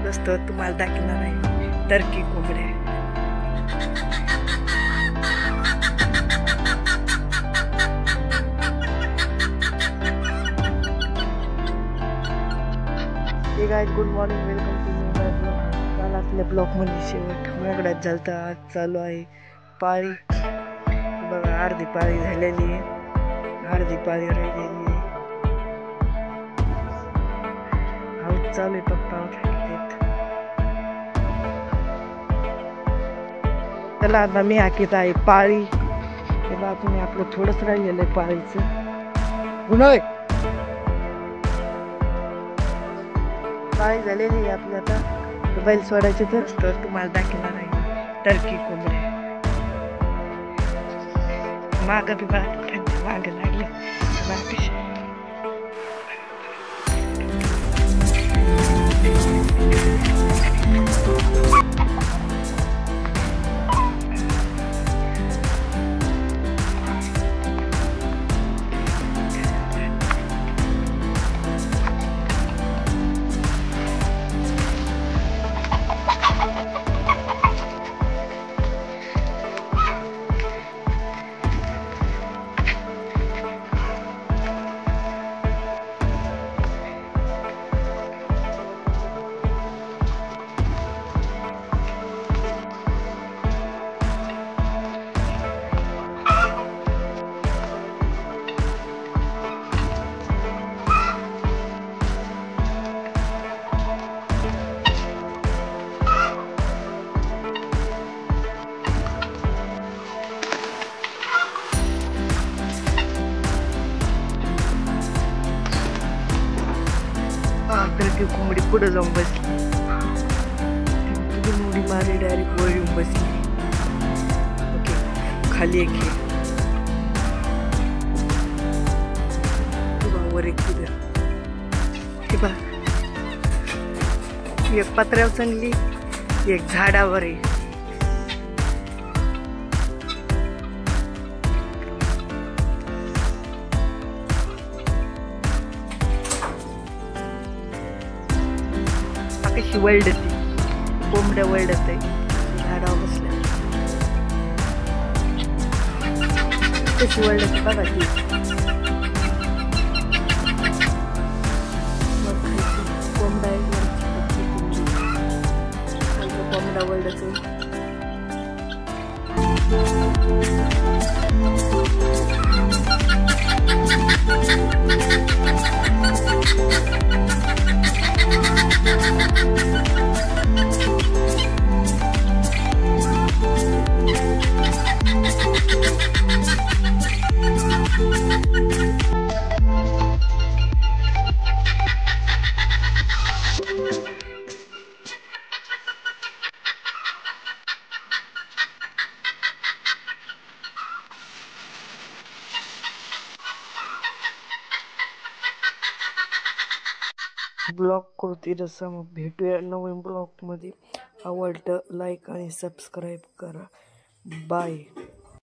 असतं तुम्हाला दाखवणार आहे टर्की कोंबड्या. Hey guys good morning, welcome to new my blog. काल आपल्या ब्लॉगमध्ये शेवट माझ्याकडे जलता आज चालू आहे पाळी. बघा अर्धी पाळी झालेली आहे, अर्धी पाळी राहिलेली आहे. हाऊस चालू आहे, पप्पा उठलेत. त्याला आता मी हाकीत आहे पाळी. हे बाजूने आपलं थोडंच राहिलेलं आहे पाळीचं. उन्हाळे पाळी झालेली आहे आपली. आता बैल सोडायचे तर तुम्हाला दाखवणार आहे टर्की कोंबड्या. मागं बी मागं लागले टर्की कोंबडी पुढे जाऊन बसली. तुझी मुडी मारी डायरेक्ट वर येऊन बसली. ओके खाली एक वर एक एक पत्र्यावर चांगली, एक झाडावर आहे. कशी वळडती कोंबड्या वळडत आहे झाडावर बसल्या. कशी वळडती बघा ती. कोंबडा कोंबडा वळडत आहे. ब्लॉग करते तसं. मग भेटूया नवीन ब्लॉगमध्ये. आवडलं लाईक आणि सबस्क्राईब करा. बाय.